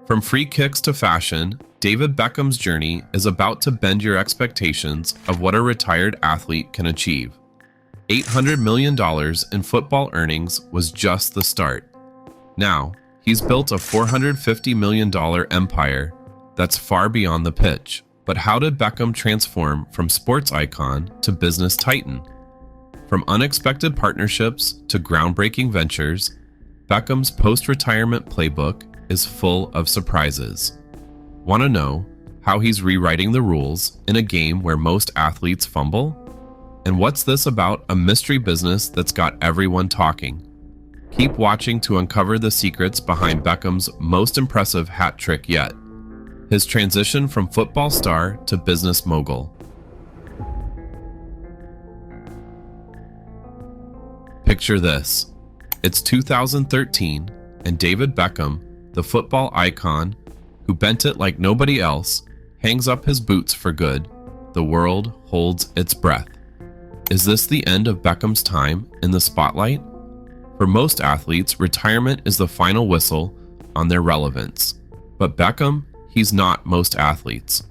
From free kicks to fashion, David Beckham's journey is about to bend your expectations of what a retired athlete can achieve. $800 million in football earnings was just the start. Now, he's built a $450 million empire that's far beyond the pitch. But how did Beckham transform from sports icon to business titan? From unexpected partnerships to groundbreaking ventures, Beckham's post-retirement playbook is full of surprises. Want to know how he's rewriting the rules in a game where most athletes fumble? And what's this about a mystery business that's got everyone talking? Keep watching to uncover the secrets behind Beckham's most impressive hat trick yet: his transition from football star to business mogul. Picture this. It's 2013, and David Beckham, the football icon who bent it like nobody else, hangs up his boots for good. The world holds its breath. Is this the end of Beckham's time in the spotlight? For most athletes, retirement is the final whistle on their relevance. But Beckham, he's not most athletes.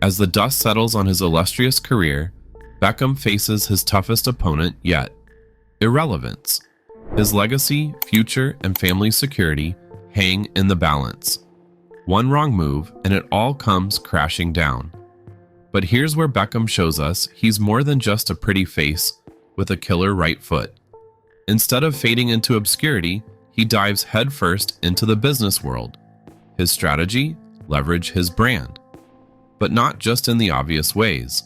As the dust settles on his illustrious career, Beckham faces his toughest opponent yet: irrelevance. His legacy, future, and family security hang in the balance. One wrong move, and it all comes crashing down. But here's where Beckham shows us he's more than just a pretty face with a killer right foot. Instead of fading into obscurity, he dives headfirst into the business world. His strategy? Leverage his brand. But not just in the obvious ways.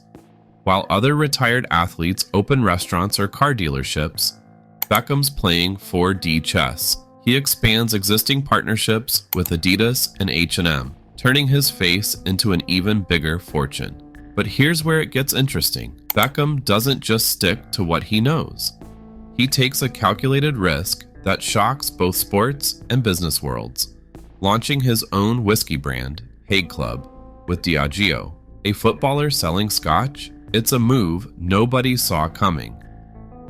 While other retired athletes open restaurants or car dealerships, Beckham's playing 4D chess. He expands existing partnerships with Adidas and H&M, turning his face into an even bigger fortune. But here's where it gets interesting. Beckham doesn't just stick to what he knows. He takes a calculated risk that shocks both sports and business worlds, launching his own whiskey brand, Hague Club, with Diageo. A footballer selling scotch? It's a move nobody saw coming.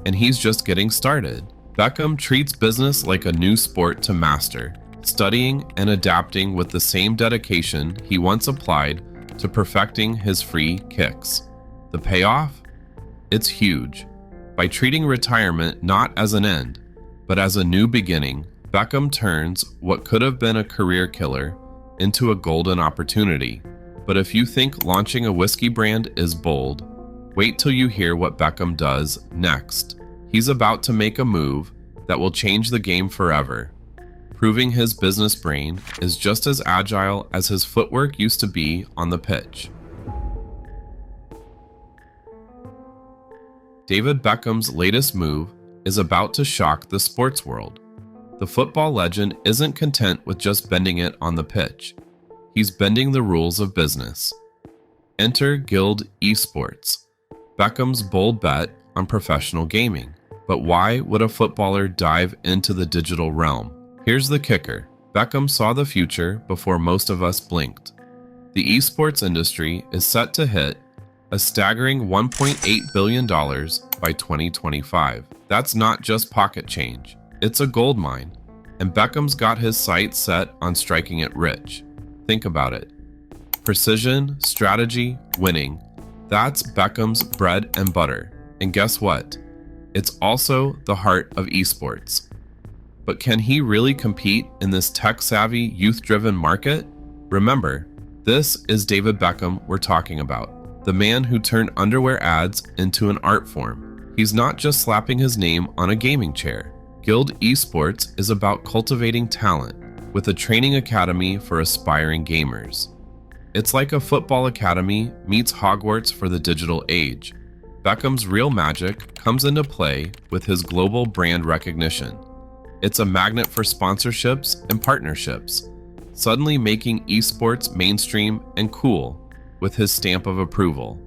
And he's just getting started. Beckham treats business like a new sport to master, studying and adapting with the same dedication he once applied to perfecting his free kicks. The payoff? It's huge. By treating retirement not as an end, but as a new beginning, Beckham turns what could have been a career killer into a golden opportunity. But if you think launching a whiskey brand is bold, wait till you hear what Beckham does next. He's about to make a move that will change the game forever, proving his business brain is just as agile as his footwork used to be on the pitch. David Beckham's latest move is about to shock the sports world. The football legend isn't content with just bending it on the pitch. He's bending the rules of business. Enter Guild Esports, Beckham's bold bet on professional gaming. But why would a footballer dive into the digital realm? Here's the kicker. Beckham saw the future before most of us blinked. The esports industry is set to hit a staggering $1.8 billion by 2025. That's not just pocket change. It's a gold mine. And Beckham's got his sights set on striking it rich. Think about it. Precision, strategy, winning. That's Beckham's bread and butter. And guess what? It's also the heart of esports. But can he really compete in this tech-savvy, youth-driven market? Remember, this is David Beckham we're talking about, the man who turned underwear ads into an art form. He's not just slapping his name on a gaming chair. Guild Esports is about cultivating talent with a training academy for aspiring gamers. It's like a football academy meets Hogwarts for the digital age. Beckham's real magic comes into play with his global brand recognition. It's a magnet for sponsorships and partnerships, suddenly making esports mainstream and cool with his stamp of approval.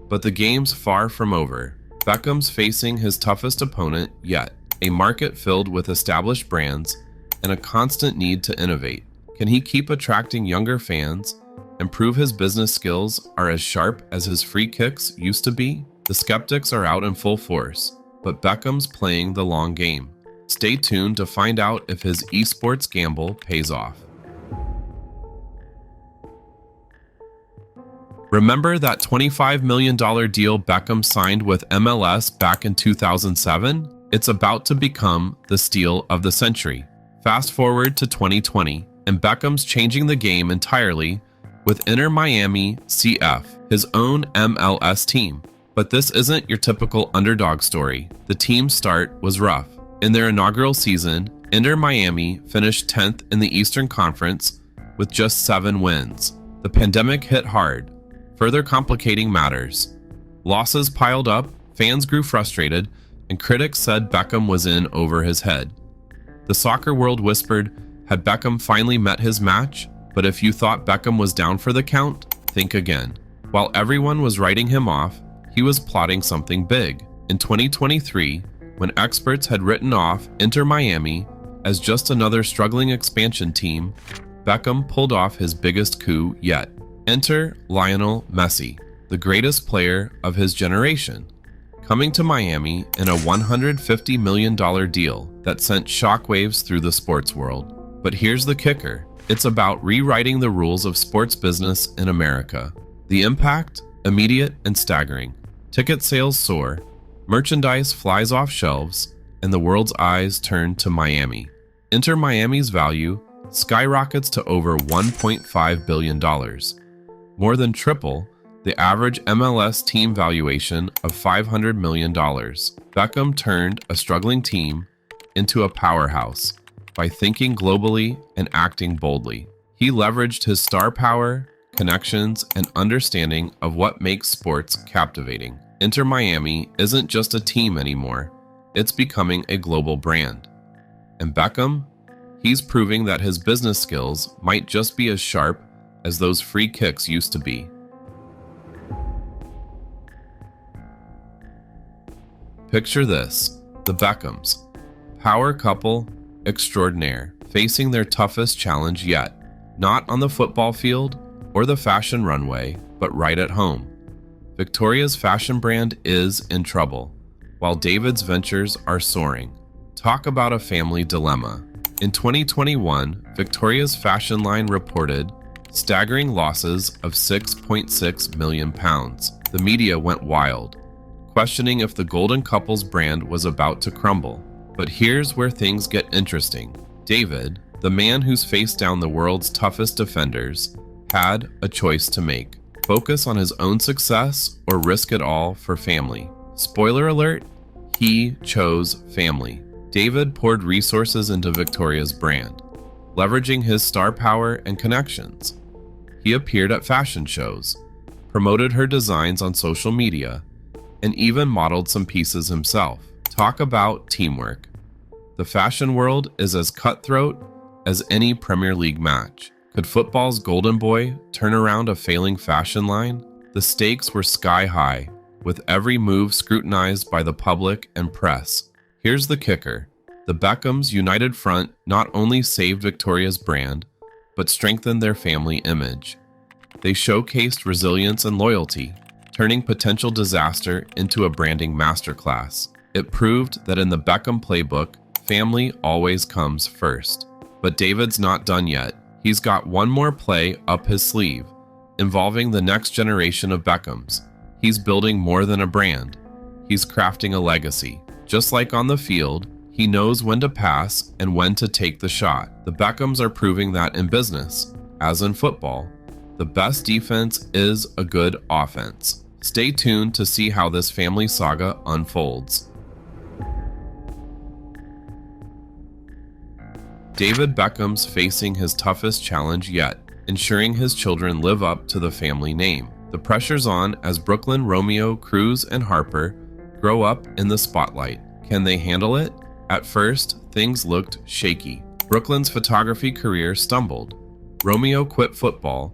But the game's far from over. Beckham's facing his toughest opponent yet, a market filled with established brands and a constant need to innovate. Can he keep attracting younger fans and prove his business skills are as sharp as his free kicks used to be? The skeptics are out in full force, but Beckham's playing the long game. Stay tuned to find out if his esports gamble pays off. Remember that $25 million deal Beckham signed with MLS back in 2007? It's about to become the steal of the century. Fast forward to 2020, and Beckham's changing the game entirely with Inter Miami CF, his own MLS team. But this isn't your typical underdog story. The team's start was rough. In their inaugural season, Inter Miami finished 10th in the Eastern Conference with just 7 wins. The pandemic hit hard, further complicating matters. Losses piled up, fans grew frustrated, and critics said Beckham was in over his head. The soccer world whispered, had Beckham finally met his match? But if you thought Beckham was down for the count, think again. While everyone was writing him off, he was plotting something big. In 2023, when experts had written off Inter Miami as just another struggling expansion team, Beckham pulled off his biggest coup yet. Enter Lionel Messi, the greatest player of his generation, coming to Miami in a $150 million deal that sent shockwaves through the sports world. But here's the kicker. It's about rewriting the rules of sports business in America. The impact? Immediate and staggering. Ticket sales soar, merchandise flies off shelves, and the world's eyes turn to Miami. Inter Miami's value skyrockets to over $1.5 billion, more than triple the average MLS team valuation of $500 million. Beckham turned a struggling team into a powerhouse by thinking globally and acting boldly. He leveraged his star power, connections, and understanding of what makes sports captivating. Inter Miami isn't just a team anymore, it's becoming a global brand. And Beckham? He's proving that his business skills might just be as sharp as those free kicks used to be. Picture this, the Beckhams, power couple extraordinaire, facing their toughest challenge yet, not on the football field or the fashion runway, but right at home. Victoria's fashion brand is in trouble, while David's ventures are soaring. Talk about a family dilemma. In 2021, Victoria's fashion line reported staggering losses of £6.6 million. The media went wild, questioning if the golden couple's brand was about to crumble. But here's where things get interesting. David, the man who's faced down the world's toughest defenders, had a choice to make. Focus on his own success or risk it all for family. Spoiler alert, he chose family. David poured resources into Victoria's brand, leveraging his star power and connections. He appeared at fashion shows, promoted her designs on social media, and even modeled some pieces himself. Talk about teamwork. The fashion world is as cutthroat as any Premier League match. Could football's golden boy turn around a failing fashion line? The stakes were sky high, with every move scrutinized by the public and press. Here's the kicker. The Beckhams' united front not only saved Victoria's brand, but strengthened their family image. They showcased resilience and loyalty, turning potential disaster into a branding masterclass. It proved that in the Beckham playbook, family always comes first. But David's not done yet. He's got one more play up his sleeve, involving the next generation of Beckhams. He's building more than a brand. He's crafting a legacy. Just like on the field, he knows when to pass and when to take the shot. The Beckhams are proving that in business, as in football, the best defense is a good offense. Stay tuned to see how this family saga unfolds. David Beckham's facing his toughest challenge yet, ensuring his children live up to the family name. The pressure's on as Brooklyn, Romeo, Cruz, and Harper grow up in the spotlight. Can they handle it? At first, things looked shaky. Brooklyn's photography career stumbled. Romeo quit football,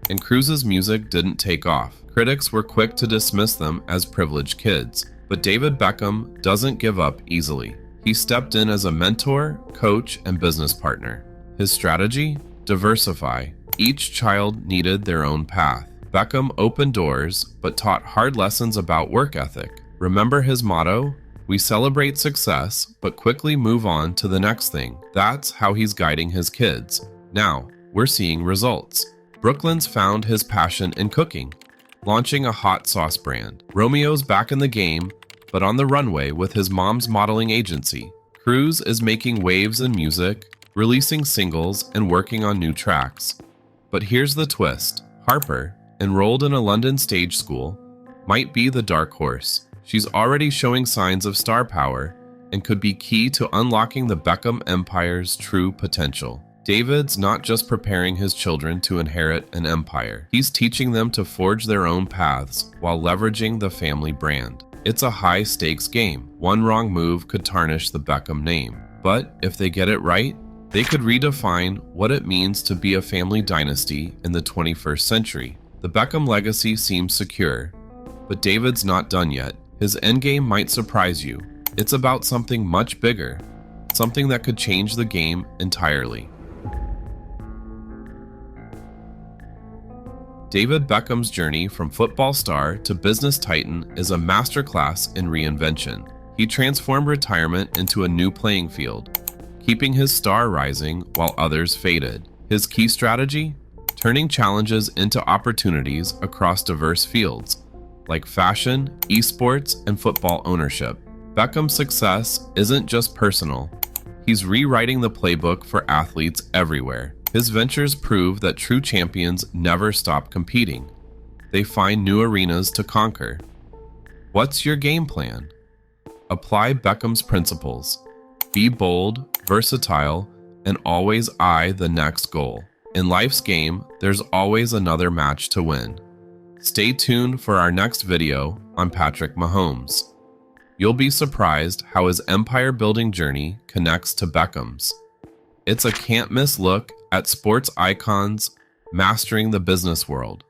and Cruz's music didn't take off. Critics were quick to dismiss them as privileged kids. But David Beckham doesn't give up easily. He stepped in as a mentor, coach, and business partner. His strategy? Diversify. Each child needed their own path. Beckham opened doors, but taught hard lessons about work ethic. Remember his motto? We celebrate success, but quickly move on to the next thing. That's how he's guiding his kids. Now, we're seeing results. Brooklyn's found his passion in cooking. launching a hot sauce brand. Romeo's back in the game, but on the runway with his mom's modeling agency. Cruz is making waves in music, releasing singles, and working on new tracks. But here's the twist. Harper, enrolled in a London stage school, might be the dark horse. She's already showing signs of star power and could be key to unlocking the Beckham empire's true potential. David's not just preparing his children to inherit an empire. He's teaching them to forge their own paths while leveraging the family brand. It's a high-stakes game. One wrong move could tarnish the Beckham name. But if they get it right, they could redefine what it means to be a family dynasty in the 21st century. The Beckham legacy seems secure, but David's not done yet. His endgame might surprise you. It's about something much bigger, something that could change the game entirely. David Beckham's journey from football star to business titan is a masterclass in reinvention. He transformed retirement into a new playing field, keeping his star rising while others faded. His key strategy? Turning challenges into opportunities across diverse fields, like fashion, esports, and football ownership. Beckham's success isn't just personal. He's rewriting the playbook for athletes everywhere. His ventures prove that true champions never stop competing. They find new arenas to conquer. What's your game plan? Apply Beckham's principles. Be bold, versatile, and always eye the next goal. In life's game, there's always another match to win. Stay tuned for our next video on Patrick Mahomes. You'll be surprised how his empire-building journey connects to Beckham's. It's a can't-miss look at sports icons mastering the business world.